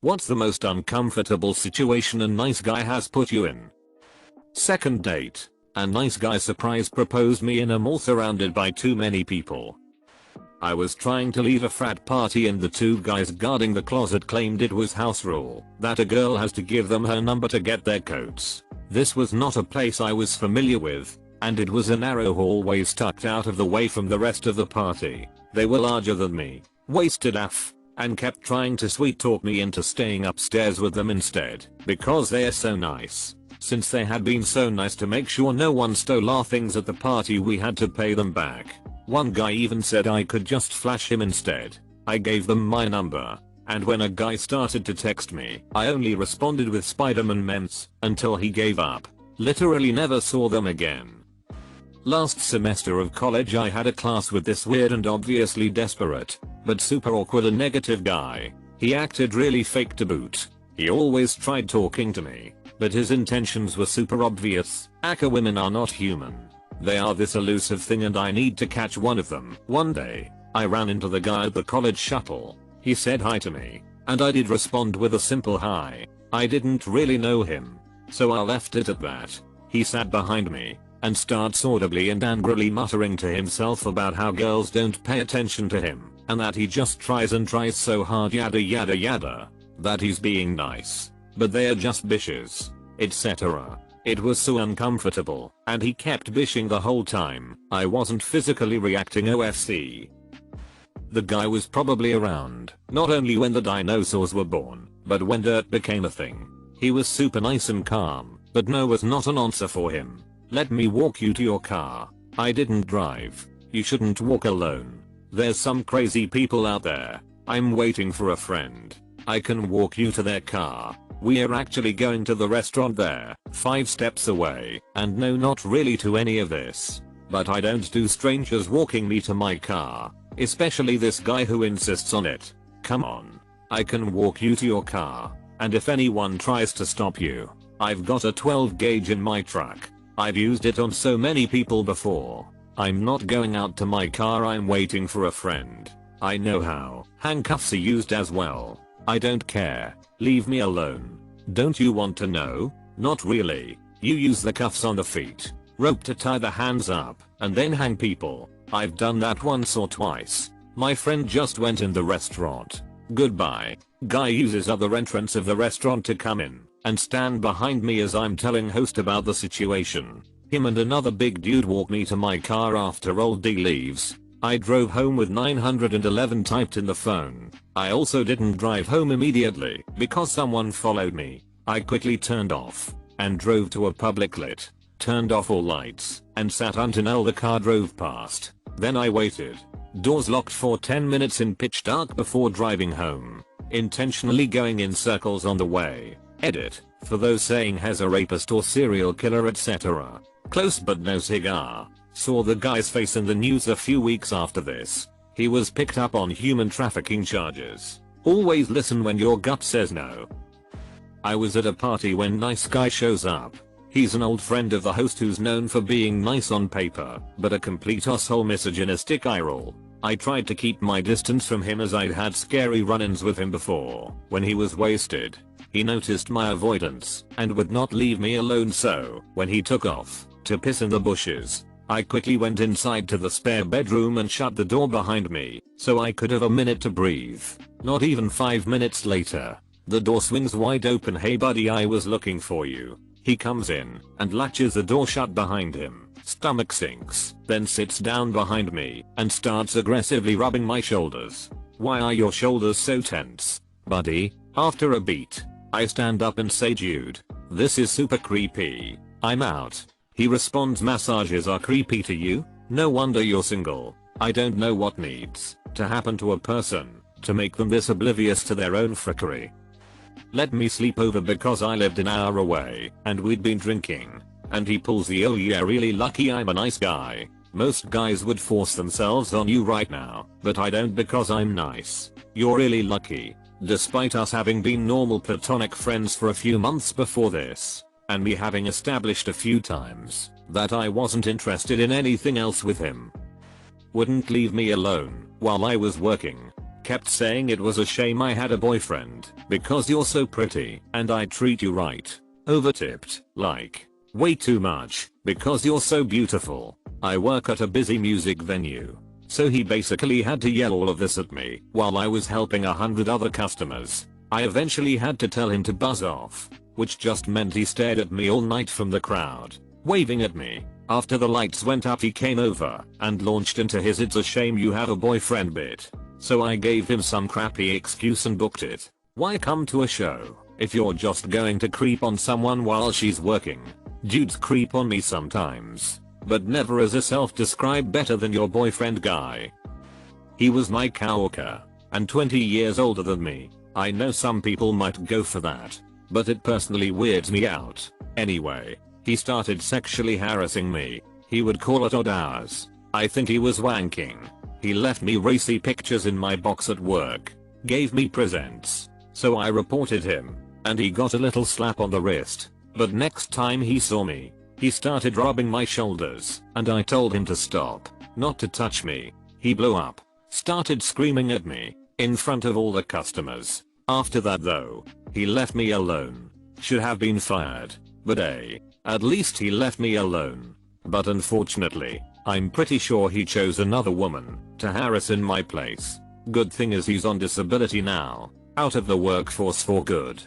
What's the most uncomfortable situation a nice guy has put you in? Second date. A nice guy surprise proposed me in a mall surrounded by too many people. I was trying to leave a frat party and the two guys guarding the closet claimed it was house rule that a girl has to give them her number to get their coats. This was not a place I was familiar with, and it was a narrow hallway tucked out of the way from the rest of the party. They were larger than me, wasted AF, and kept trying to sweet talk me into staying upstairs with them instead because they are so nice. Since they had been so nice to make sure no one stole our things at the party, we had to pay them back. One guy even said I could just flash him instead. I gave them my number, and when a guy started to text me, I only responded with Spider-Man memes until he gave up. Literally never saw them again. Last semester of college I had a class with this weird and obviously desperate, but super awkward and negative guy. He acted really fake to boot. He always tried talking to me, but his intentions were super obvious. Aka women are not human. They are this elusive thing and I need to catch one of them. One day, I ran into the guy at the college shuttle. He said hi to me, and I did respond with a simple hi. I didn't really know him, so I left it at that. He sat behind me, and starts audibly and angrily muttering to himself about how girls don't pay attention to him, and that he just tries and tries so hard yada yada yada, that he's being nice, but they are just bitches, etc. It was so uncomfortable, and he kept bishing the whole time. I wasn't physically reacting OFC. The guy was probably around, not only when the dinosaurs were born, but when dirt became a thing. He was super nice and calm, but no was not an answer for him. Let me walk you to your car. I didn't drive. You shouldn't walk alone. There's some crazy people out there. I'm waiting for a friend. I can walk you to their car. We're actually going to the restaurant there, 5 steps away, and no, not really to any of this. But I don't do strangers walking me to my car, especially this guy who insists on it. Come on. I can walk you to your car, and if anyone tries to stop you, I've got a 12 gauge in my truck. I've used it on so many people before. I'm not going out to my car, I'm waiting for a friend. I know how. Handcuffs are used as well. I don't care. Leave me alone. Don't you want to know? Not really. You use the cuffs on the feet, rope to tie the hands up, and then hang people. I've done that once or twice. My friend just went in the restaurant. Goodbye. Guy uses other entrance of the restaurant to come in and stand behind me as I'm telling host about the situation. Him and another big dude walk me to my car after old D leaves. I drove home with 911 typed in the phone. I also didn't drive home immediately because someone followed me. I quickly turned off and drove to a public lit, turned off all lights, and sat until the car drove past. Then I waited. Doors locked for 10 minutes in pitch dark before driving home, intentionally going in circles on the way. Edit. For those saying has a rapist or serial killer etc. Close but no cigar. Saw the guy's face in the news a few weeks after this. He was picked up on human trafficking charges. Always listen when your gut says no. I was at a party when nice guy shows up. He's an old friend of the host who's known for being nice on paper, but a complete asshole misogynistic eye roll. I tried to keep my distance from him as I'd had scary run-ins with him before, when he was wasted. He noticed my avoidance, and would not leave me alone, so, when he took off, to piss in the bushes, I quickly went inside to the spare bedroom and shut the door behind me, so I could have a minute to breathe. Not even 5 minutes later, the door swings wide open. Hey buddy, I was looking for you. He comes in, and latches the door shut behind him, stomach sinks, then sits down behind me, and starts aggressively rubbing my shoulders. Why are your shoulders so tense, buddy? After a beat, I stand up and say, dude, this is super creepy. I'm out. He responds, massages are creepy to you? No wonder you're single. I don't know what needs to happen to a person to make them this oblivious to their own frickery. Let me sleep over because I lived an hour away and we'd been drinking. And he pulls the oh yeah really lucky I'm a nice guy. Most guys would force themselves on you right now, but I don't because I'm nice. You're really lucky. Despite us having been normal platonic friends for a few months before this, and me having established a few times that I wasn't interested in anything else with him. Wouldn't leave me alone while I was working. kept saying it was a shame I had a boyfriend because you're so pretty and I treat you right. Overtipped, like, way too much, because you're so beautiful. I work at a busy music venue. So he basically had to yell all of this at me while I was helping 100 other customers. I eventually had to tell him to buzz off, which just meant he stared at me all night from the crowd, waving at me. After the lights went up he came over and launched into his "it's a shame you have a boyfriend" bit. So I gave him some crappy excuse and booked it. Why come to a show if you're just going to creep on someone while she's working? Dudes creep on me sometimes, but never as a self-described better than your boyfriend guy. He was my coworker and 20 years older than me. I know some people might go for that, but it personally weirds me out. Anyway, he started sexually harassing me. He would call at odd hours. I think he was wanking. He left me racy pictures in my box at work. Gave me presents. So I reported him, and he got a little slap on the wrist. But next time he saw me, he started rubbing my shoulders, and I told him to stop, not to touch me. He blew up, started screaming at me, in front of all the customers. After that though, he left me alone. Should have been fired, but hey, at least he left me alone. But unfortunately, I'm pretty sure he chose another woman to harass in my place. Good thing is he's on disability now, out of the workforce for good.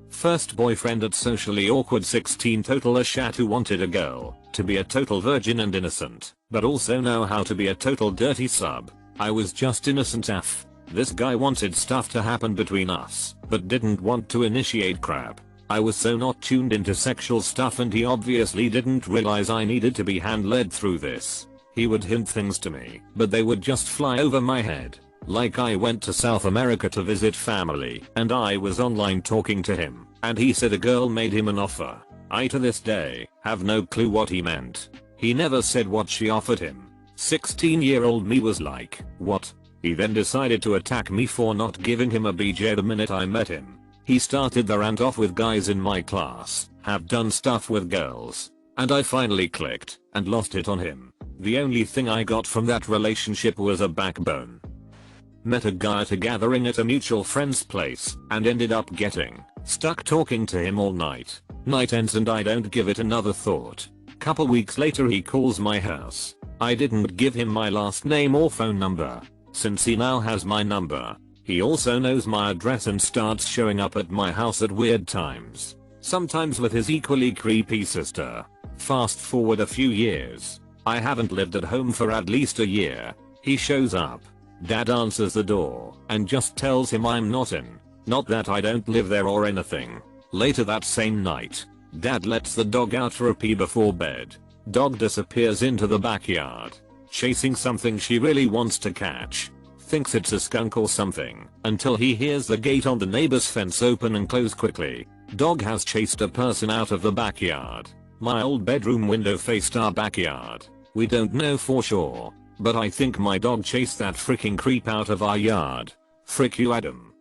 First boyfriend at socially awkward 16. Total a shat who wanted a girl to be a total virgin and innocent, but also know how to be a total dirty sub. I was just innocent AF. This guy wanted stuff to happen between us, but didn't want to initiate crap. I was so not tuned into sexual stuff and he obviously didn't realize I needed to be hand-led through this. He would hint things to me, but they would just fly over my head. Like I went to South America to visit family and I was online talking to him and he said a girl made him an offer. I to this day have no clue what he meant. He never said what she offered him. 16-year-old me was like, what? He then decided to attack me for not giving him a BJ the minute I met him. He started the rant off with guys in my class have done stuff with girls, and I finally clicked and lost it on him. The only thing I got from that relationship was a backbone. Met a guy at a gathering at a mutual friend's place and ended up getting stuck talking to him all night. Night ends and I don't give it another thought. Couple weeks later he calls my house. I didn't give him my last name or phone number. Since he now has my number, he also knows my address and starts showing up at my house at weird times. Sometimes with his equally creepy sister. Fast forward a few years. I haven't lived at home for at least a year. He shows up. Dad answers the door and just tells him I'm not in. Not that I don't live there or anything. Later that same night, Dad lets the dog out for a pee before bed. Dog disappears into the backyard, chasing something she really wants to catch. Thinks it's a skunk or something, until he hears the gate on the neighbor's fence open and close quickly. Dog has chased a person out of the backyard. My old bedroom window faced our backyard. We don't know for sure, but I think my dog chased that freaking creep out of our yard. Frick you, Adam.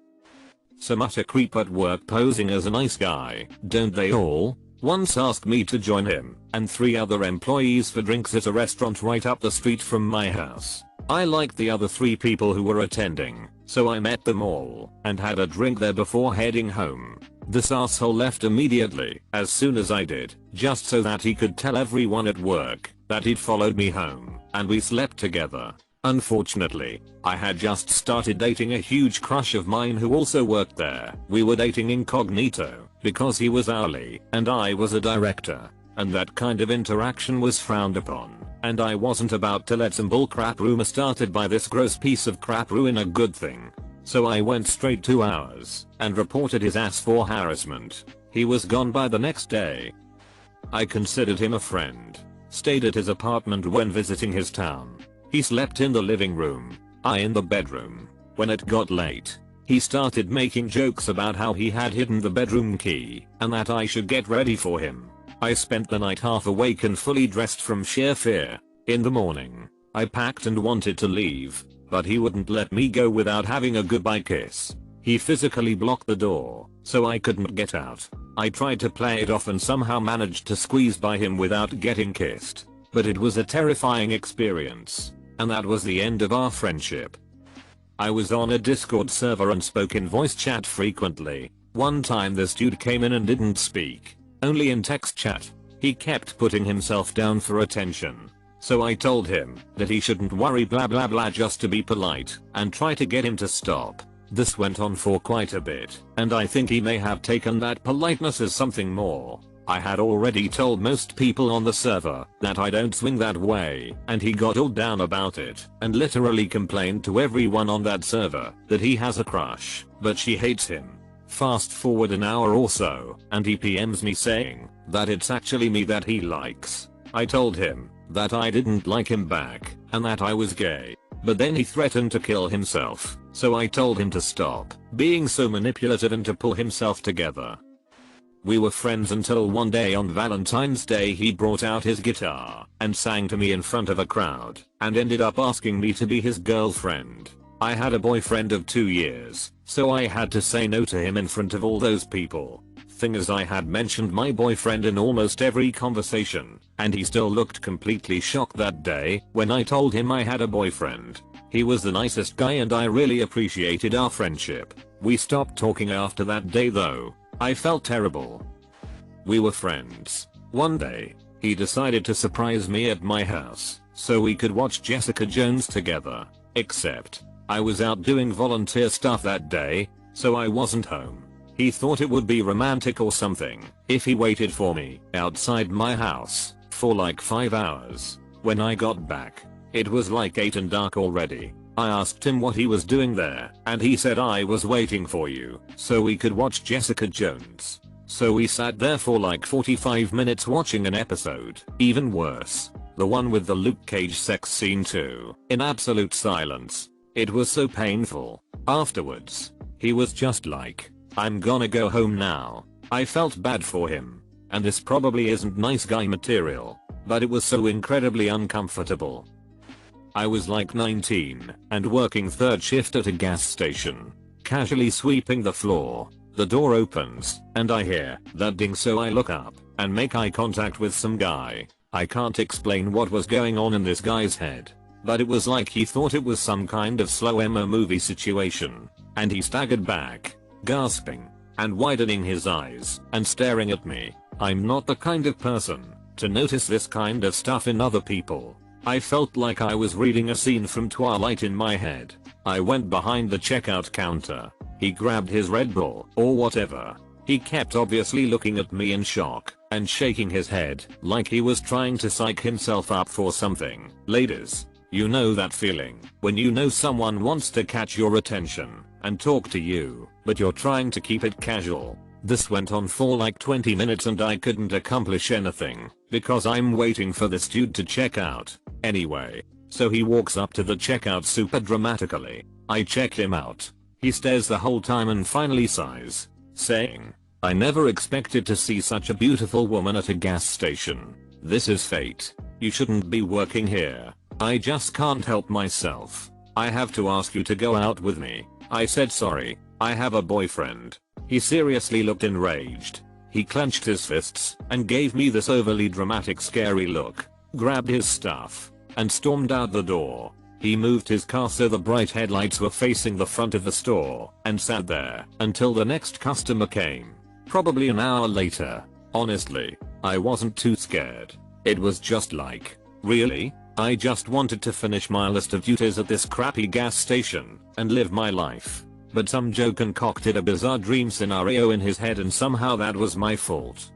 Some utter creep at work posing as a nice guy, don't they all? Once asked me to join him and 3 other employees for drinks at a restaurant right up the street from my house. I liked the other 3 people who were attending, so I met them all and had a drink there before heading home. This asshole left immediately as soon as I did, just so that he could tell everyone at work that he'd followed me home and we slept together. Unfortunately, I had just started dating a huge crush of mine who also worked there. We were dating incognito because he was hourly and I was a director, and that kind of interaction was frowned upon, and I wasn't about to let some bullcrap rumor started by this gross piece of crap ruin a good thing. So I went straight 2 hours and reported his ass for harassment. He was gone by the next day. I considered him a friend. Stayed at his apartment when visiting his town. He slept in the living room, I in the bedroom. When it got late, he started making jokes about how he had hidden the bedroom key and that I should get ready for him. I spent the night half awake and fully dressed from sheer fear. In the morning, I packed and wanted to leave, but he wouldn't let me go without having a goodbye kiss. He physically blocked the door, so I couldn't get out. I tried to play it off and somehow managed to squeeze by him without getting kissed, but it was a terrifying experience. And that was the end of our friendship. I was on a Discord server and spoke in voice chat frequently. One time this dude came in and didn't speak, only in text chat. He kept putting himself down for attention. So I told him that he shouldn't worry blah blah blah just to be polite and try to get him to stop. This went on for quite a bit, and I think he may have taken that politeness as something more. I had already told most people on the server that I don't swing that way, and he got all down about it and literally complained to everyone on that server that he has a crush, but she hates him. Fast forward an hour or so, and he PMs me saying that it's actually me that he likes. I told him that I didn't like him back and that I was gay, but then he threatened to kill himself, so I told him to stop being so manipulative and to pull himself together. We were friends until one day on Valentine's Day he brought out his guitar and sang to me in front of a crowd and ended up asking me to be his girlfriend. I had a boyfriend of 2 years, so I had to say no to him in front of all those people. Thing is, I had mentioned my boyfriend in almost every conversation, and he still looked completely shocked that day when I told him I had a boyfriend. He was the nicest guy and I really appreciated our friendship. We stopped talking after that day though. I felt terrible. We were friends. One day, he decided to surprise me at my house so we could watch Jessica Jones together. Except, I was out doing volunteer stuff that day, so I wasn't home. He thought it would be romantic or something if he waited for me outside my house for like 5 hours. When I got back, it was like 8 and dark already. I asked him what he was doing there, and he said I was waiting for you so we could watch Jessica Jones. So we sat there for like 45 minutes watching an episode, even worse, the one with the Luke Cage sex scene too, in absolute silence. It was so painful. Afterwards, he was just like, "I'm gonna go home now." I felt bad for him, and this probably isn't nice guy material, but it was so incredibly uncomfortable. I was like 19 and working third shift at a gas station, casually sweeping the floor. The door opens and I hear that ding, so I look up and make eye contact with some guy. I can't explain what was going on in this guy's head, but it was like he thought it was some kind of slow-mo movie situation, and he staggered back, gasping and widening his eyes and staring at me. I'm not the kind of person to notice this kind of stuff in other people. I felt like I was reading a scene from Twilight in my head. I went behind the checkout counter. He grabbed his Red Bull or whatever. He kept obviously looking at me in shock and shaking his head like he was trying to psych himself up for something. Ladies, you know that feeling when you know someone wants to catch your attention and talk to you, but you're trying to keep it casual. This went on for like 20 minutes and I couldn't accomplish anything because I'm waiting for this dude to check out. Anyway, so he walks up to the checkout super dramatically. I check him out. He stares the whole time and finally sighs, saying, "I never expected to see such a beautiful woman at a gas station. This is fate. You shouldn't be working here. I just can't help myself. I have to ask you to go out with me." I said sorry, I have a boyfriend. He seriously looked enraged. He clenched his fists and gave me this overly dramatic scary look, grabbed his stuff, and stormed out the door. He moved his car so the bright headlights were facing the front of the store and sat there until the next customer came. Probably an hour later. Honestly, I wasn't too scared. It was just like, really? I just wanted to finish my list of duties at this crappy gas station and live my life. But some Joe concocted a bizarre dream scenario in his head and somehow that was my fault.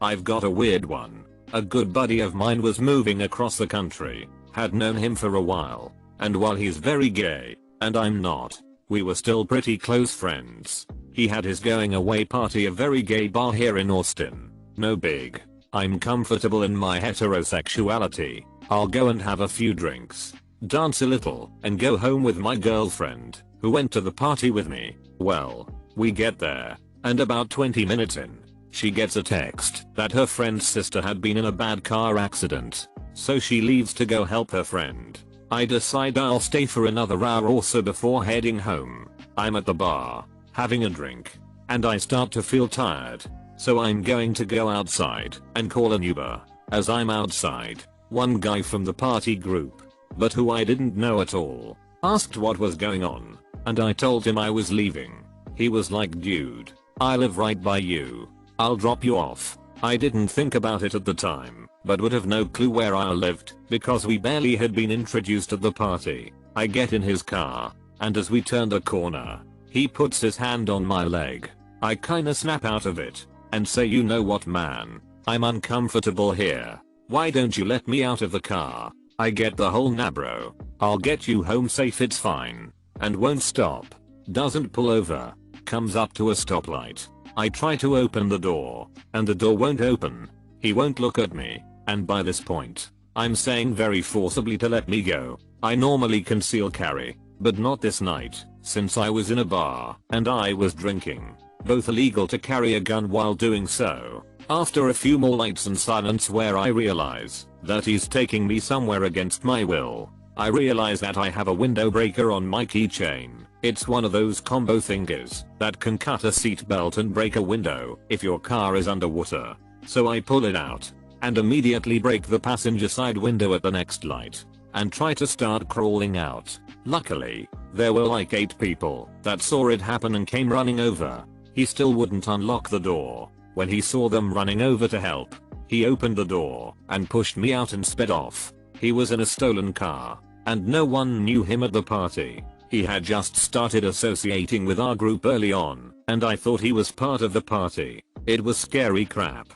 I've got a weird one. A good buddy of mine was moving across the country, had known him for a while, and while he's very gay, and I'm not, we were still pretty close friends. He had his going away party, a very gay bar here in Austin. No big. I'm comfortable in my heterosexuality. I'll go and have a few drinks, dance a little, and go home with my girlfriend, who went to the party with me. Well, we get there, and about 20 minutes in, she gets a text that her friend's sister had been in a bad car accident, so she leaves to go help her friend. I decide I'll stay for another hour or so before heading home. I'm at the bar, having a drink, and I start to feel tired, so I'm going to go outside and call an Uber. As I'm outside, one guy from the party group, but who I didn't know at all, Asked what was going on, and I told him I was leaving. He was like, dude, I live right by you. I'll drop you off. I didn't think about it at the time, but would have no clue where I lived because we barely had been introduced at the party. I get in his car, and as we turn the corner, he puts his hand on my leg. I kinda snap out of it and say, you know what, man? I'm uncomfortable here. Why don't you let me out of the car? I get the whole nah bro. I'll get you home safe, it's fine. And won't stop. Doesn't pull over. Comes up to a stoplight. I try to open the door, and the door won't open. He won't look at me, and by this point, I'm saying very forcibly to let me go. I normally conceal carry, but not this night, since I was in a bar and I was drinking. Both illegal to carry a gun while doing so. After a few more lights and silence where I realize that he's taking me somewhere against my will, I realize that I have a window breaker on my keychain. It's one of those combo thingies that can cut a seat belt and break a window if your car is underwater. So I pull it out and immediately break the passenger side window at the next light and try to start crawling out. Luckily, there were like 8 people that saw it happen and came running over. He still wouldn't unlock the door. When he saw them running over to help, he opened the door and pushed me out and sped off. He was in a stolen car, and no one knew him at the party. He had just started associating with our group early on, and I thought he was part of the party. It was scary crap.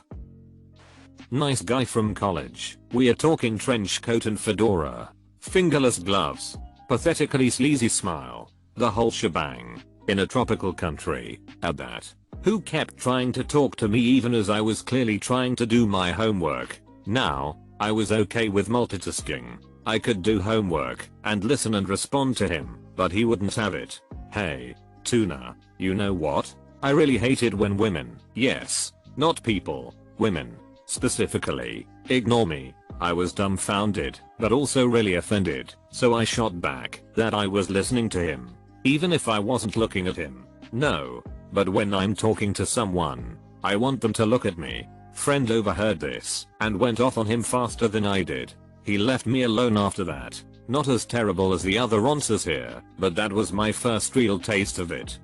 Nice guy from college. We are talking trench coat and fedora, fingerless gloves, pathetically sleazy smile, the whole shebang, in a tropical country, at that. Who kept trying to talk to me even as I was clearly trying to do my homework. Now, I was okay with multitasking. I could do homework and listen and respond to him, but he wouldn't have it. Hey, Tuna, you know what? I really hated when women, yes, not people, women, specifically, ignore me. I was dumbfounded, but also really offended, so I shot back that I was listening to him, even if I wasn't looking at him. No, but when I'm talking to someone, I want them to look at me. Friend overheard this and went off on him faster than I did. He left me alone after that. Not as terrible as the other answers here, but that was my first real taste of it.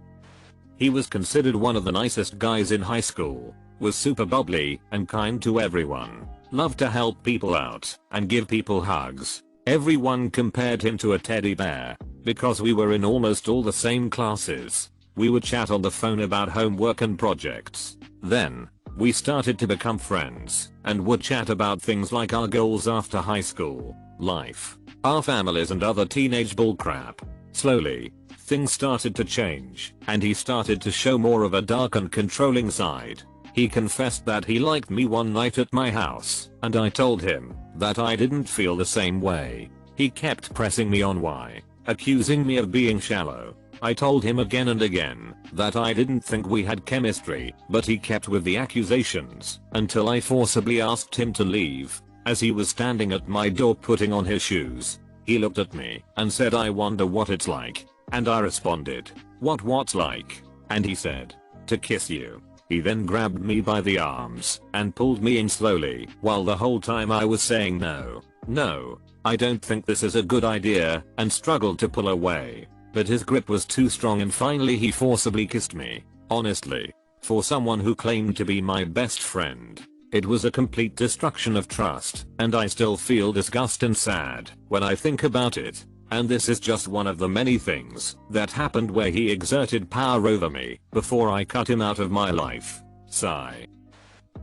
He was considered one of the nicest guys in high school, was super bubbly and kind to everyone, loved to help people out and give people hugs. Everyone compared him to a teddy bear because we were in almost all the same classes. We would chat on the phone about homework and projects. Then, we started to become friends and would chat about things like our goals after high school, life, our families and other teenage bullcrap. Slowly, things started to change and he started to show more of a dark and controlling side. He confessed that he liked me one night at my house, and I told him that I didn't feel the same way. He kept pressing me on why, accusing me of being shallow. I told him again and again that I didn't think we had chemistry, but he kept with the accusations until I forcibly asked him to leave. As he was standing at my door putting on his shoes, he looked at me and said, I wonder what it's like. And I responded, what's like? And he said, to kiss you. He then grabbed me by the arms and pulled me in slowly, while the whole time I was saying no, I don't think this is a good idea, and struggled to pull away. But his grip was too strong and finally he forcibly kissed me. Honestly, for someone who claimed to be my best friend, it was a complete destruction of trust, and I still feel disgust and sad when I think about it. And this is just one of the many things that happened where he exerted power over me before I cut him out of my life. Sigh.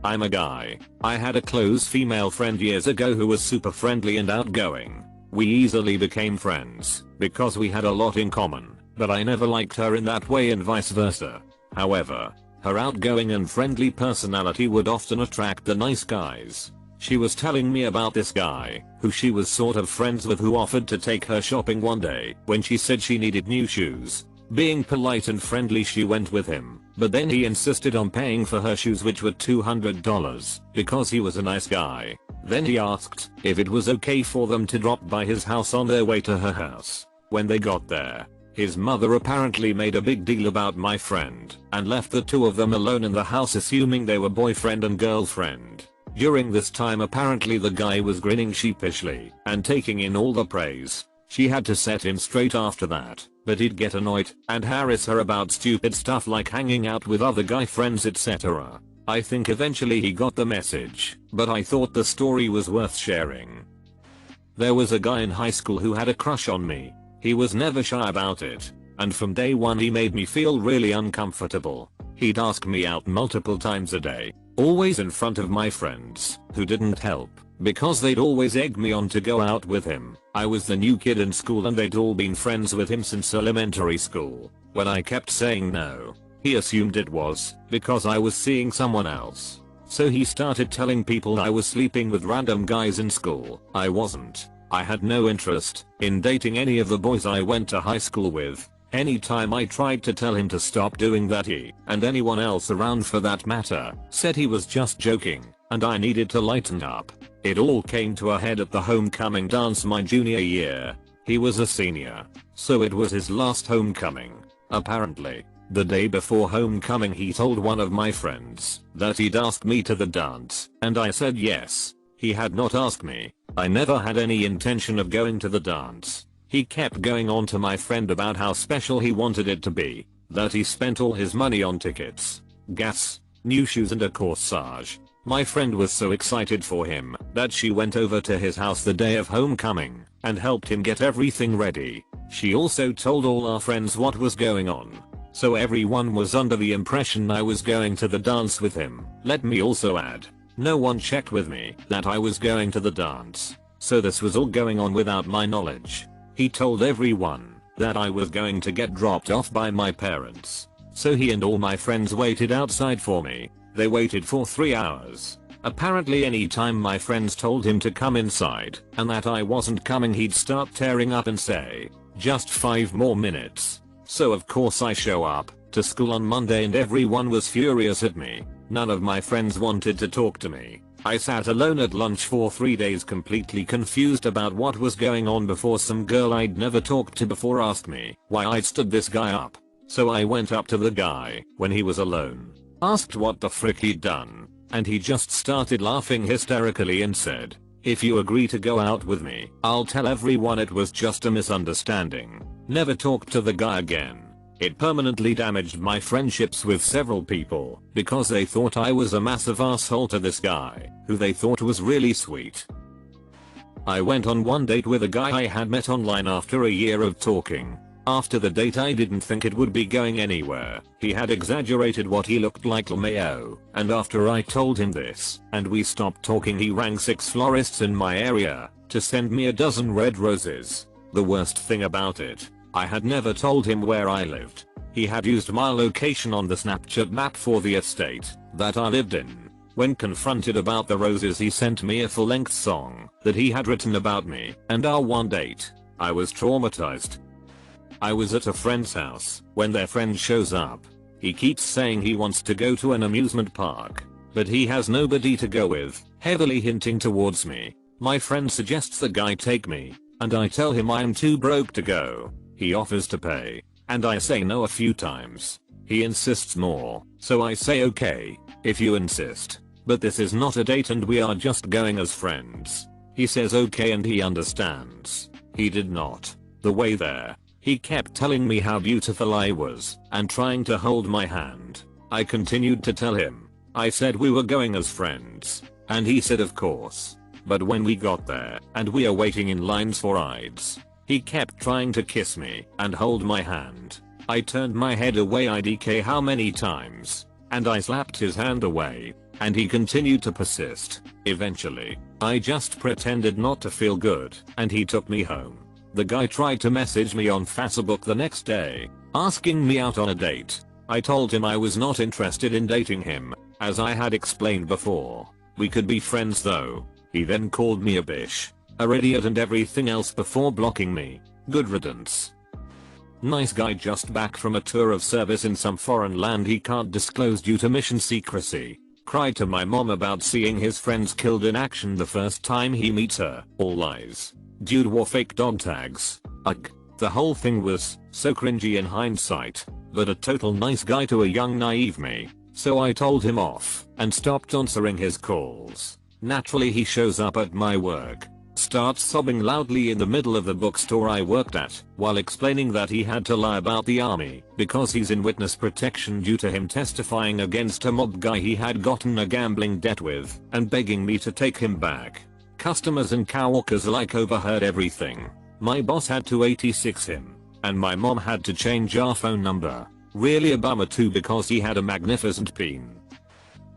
I'm a guy. I had a close female friend years ago who was super friendly and outgoing. We easily became friends because we had a lot in common, but I never liked her in that way and vice versa. However, her outgoing and friendly personality would often attract the nice guys. She was telling me about this guy, who she was sort of friends with, who offered to take her shopping one day when she said she needed new shoes. Being polite and friendly, she went with him, but then he insisted on paying for her shoes, which were $200, because he was a nice guy. Then he asked if it was okay for them to drop by his house on their way to her house. When they got there, his mother apparently made a big deal about my friend and left the two of them alone in the house, assuming they were boyfriend and girlfriend. During this time apparently the guy was grinning sheepishly and taking in all the praise She had to set him straight after that, but he'd get annoyed and harass her about stupid stuff like hanging out with other guy friends, etc. I think eventually he got the message, but I thought the story was worth sharing. There was a guy in high school who had a crush on me. He was never shy about it, and from day one he made me feel really uncomfortable. He'd ask me out multiple times a day, always in front of my friends, who didn't help, because they'd always egg me on to go out with him. I was the new kid in school and they'd all been friends with him since elementary school. When I kept saying no, he assumed it was because I was seeing someone else. So he started telling people I was sleeping with random guys in school. I wasn't. I had no interest in dating any of the boys I went to high school with. Anytime I tried to tell him to stop doing that, he, and anyone else around for that matter, said he was just joking, and I needed to lighten up. It all came to a head at the homecoming dance my junior year. He was a senior, so it was his last homecoming. Apparently, the day before homecoming he told one of my friends that he'd ask me to the dance, and I said yes. He had not asked me. I never had any intention of going to the dance. He kept going on to my friend about how special he wanted it to be, that he spent all his money on tickets, gas, new shoes and a corsage. My friend was so excited for him that she went over to his house the day of homecoming and helped him get everything ready. She also told all our friends what was going on, so everyone was under the impression I was going to the dance with him. Let me also add, no one checked with me that I was going to the dance, so this was all going on without my knowledge. He told everyone that I was going to get dropped off by my parents, so he and all my friends waited outside for me. They waited for 3 hours. Apparently any time my friends told him to come inside and that I wasn't coming, he'd start tearing up and say, just 5 more minutes. So of course I show up to school on Monday and everyone was furious at me. None of my friends wanted to talk to me. I sat alone at lunch for 3 days completely confused about what was going on before some girl I'd never talked to before asked me why I'd stood this guy up. So I went up to the guy when he was alone, asked what the frick he'd done, and he just started laughing hysterically and said, if you agree to go out with me, I'll tell everyone it was just a misunderstanding. Never talked to the guy again. It permanently damaged my friendships with several people because they thought I was a massive asshole to this guy, who they thought was really sweet. I went on one date with a guy I had met online after a year of talking. After the date I didn't think it would be going anywhere. He had exaggerated what he looked like LMAO, and after I told him this and we stopped talking, he rang 6 florists in my area to send me a dozen red roses. The worst thing about it, I had never told him where I lived. He had used my location on the Snapchat map for the estate that I lived in. When confronted about the roses, he sent me a full-length song that he had written about me and our one date. I was traumatized. I was at a friend's house when their friend shows up. He keeps saying he wants to go to an amusement park, but he has nobody to go with, heavily hinting towards me. My friend suggests the guy take me, and I tell him I'm too broke to go. He offers to pay, and I say no a few times. He insists more, so I say okay, if you insist. But this is not a date and we are just going as friends. He says okay and he understands. He did not. The way there, he kept telling me how beautiful I was and trying to hold my hand. I continued to tell him. I said we were going as friends, and he said of course. But when we got there and we are waiting in lines for rides, he kept trying to kiss me and hold my hand. I turned my head away IDK how many times, and I slapped his hand away, and he continued to persist. Eventually, I just pretended not to feel good, and he took me home. The guy tried to message me on Facebook the next day, asking me out on a date. I told him I was not interested in dating him, as I had explained before. We could be friends though. He then called me a bitch, a idiot and everything else before blocking me. Good riddance. Nice guy just back from a tour of service in some foreign land he can't disclose due to mission secrecy. Cried to my mom about seeing his friends killed in action the first time he meets her. All lies. Dude wore fake dog tags. Ugh. The whole thing was so cringy in hindsight, but a total nice guy to a young naive me. So I told him off and stopped answering his calls. Naturally he shows up at my work. Starts sobbing loudly in the middle of the bookstore I worked at while explaining that he had to lie about the army because he's in witness protection due to him testifying against a mob guy he had gotten a gambling debt with and begging me to take him back. Customers and coworkers alike overheard everything. My boss had to 86 him and my mom had to change our phone number. Really a bummer too because he had a magnificent peen.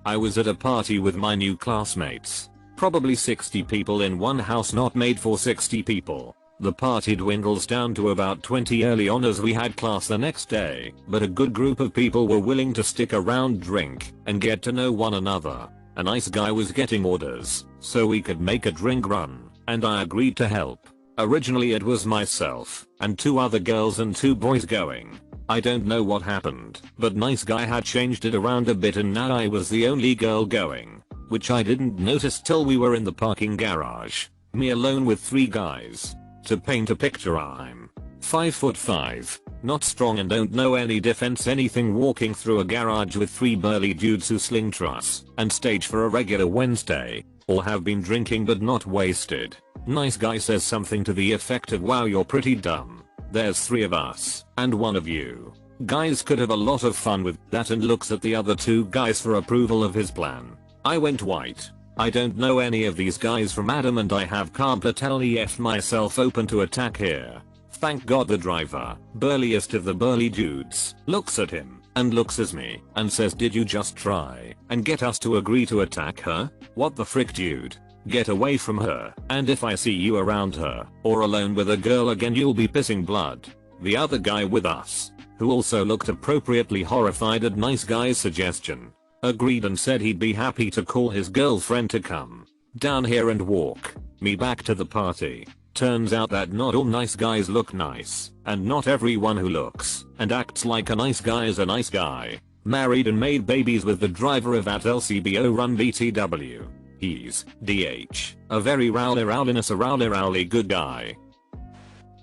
I was at a party with my new classmates. Probably 60 people in one house not made for 60 people. The party dwindles down to about 20 early on as we had class the next day, but a good group of people were willing to stick around, drink, and get to know one another. A nice guy was getting orders, so we could make a drink run, and I agreed to help. Originally it was myself, and 2 other girls and 2 boys going. I don't know what happened, but nice guy had changed it around a bit and now I was the only girl going. Which I didn't notice till we were in the parking garage. Me alone with 3 guys. To paint a picture, I'm 5'5", not strong and don't know any defense anything, walking through a garage with 3 burly dudes who sling truss and stage for a regular Wednesday. All have been drinking but not wasted. Nice guy says something to the effect of, "Wow, you're pretty dumb. There's 3 of us and 1 of you. Guys could have a lot of fun with that," and looks at the other 2 guys for approval of his plan. I went white. I don't know any of these guys from Adam and I have completely F'd myself open to attack here. Thank God the driver, burliest of the burly dudes, looks at him and looks at me and says, "Did you just try and get us to agree to attack her? What the frick, dude? Get away from her, and if I see you around her or alone with a girl again you'll be pissing blood." The other guy with us, who also looked appropriately horrified at nice guy's suggestion, agreed and said he'd be happy to call his girlfriend to come down here and walk me back to the party. Turns out that not all nice guys look nice, and not everyone who looks and acts like a nice guy is a nice guy. Married and made babies with the driver of that LCBO run BTW. He's DH, a very rowly good guy.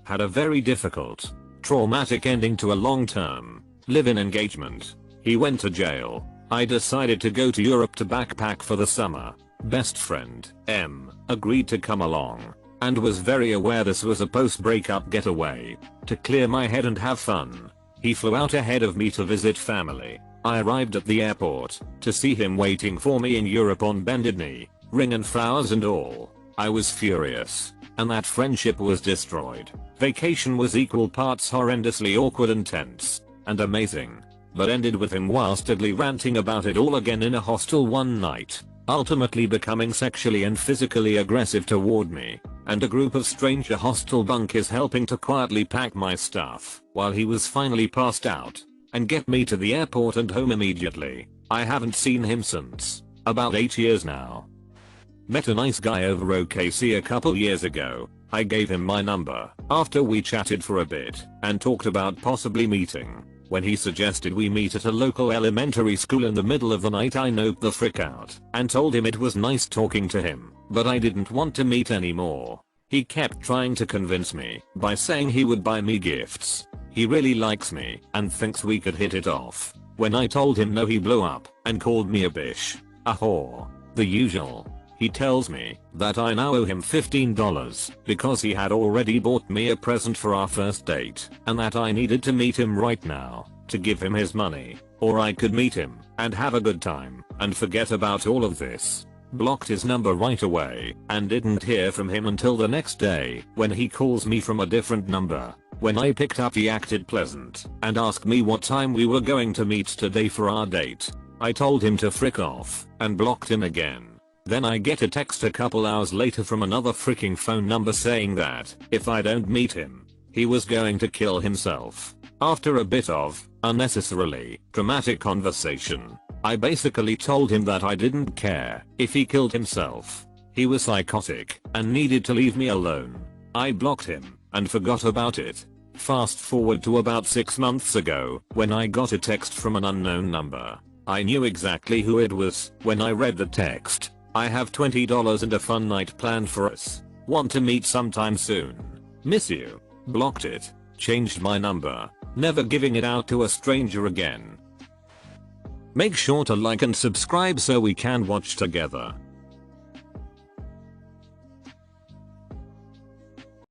Had a very difficult, traumatic ending to a long-term live-in engagement. He went to jail. I decided to go to Europe to backpack for the summer. Best friend, M, agreed to come along, and was very aware this was a post-breakup getaway, to clear my head and have fun. He flew out ahead of me to visit family. I arrived at the airport to see him waiting for me in Europe on bended knee, ring and flowers and all. I was furious, and that friendship was destroyed. Vacation was equal parts horrendously awkward and tense, and amazing, but ended with him wastardly ranting about it all again in a hostel one night, ultimately becoming sexually and physically aggressive toward me, and a group of stranger hostel bunkies helping to quietly pack my stuff while he was finally passed out and get me to the airport and home immediately. I haven't seen him since. About 8 years now. Met a nice guy over OKC a couple years ago. I gave him my number after we chatted for a bit and talked about possibly meeting. When he suggested we meet at a local elementary school in the middle of the night, I noped the frick out and told him it was nice talking to him, but I didn't want to meet anymore. He kept trying to convince me by saying he would buy me gifts. He really likes me and thinks we could hit it off. When I told him no, he blew up and called me a bitch, a whore, the usual. He tells me that I now owe him $15 because he had already bought me a present for our first date and that I needed to meet him right now to give him his money, or I could meet him and have a good time and forget about all of this. Blocked his number right away and didn't hear from him until the next day when he calls me from a different number. When I picked up, he acted pleasant and asked me what time we were going to meet today for our date. I told him to frick off and blocked him again. Then I get a text a couple hours later from another freaking phone number saying that if I don't meet him, he was going to kill himself. After a bit of unnecessarily dramatic conversation, I basically told him that I didn't care if he killed himself. He was psychotic and needed to leave me alone. I blocked him and forgot about it. Fast forward to about 6 months ago when I got a text from an unknown number. I knew exactly who it was when I read the text. I have $20 and a fun night planned for us. Want to meet sometime soon. Miss you. Blocked it. Changed my number. Never giving it out to a stranger again. Make sure to like and subscribe so we can watch together.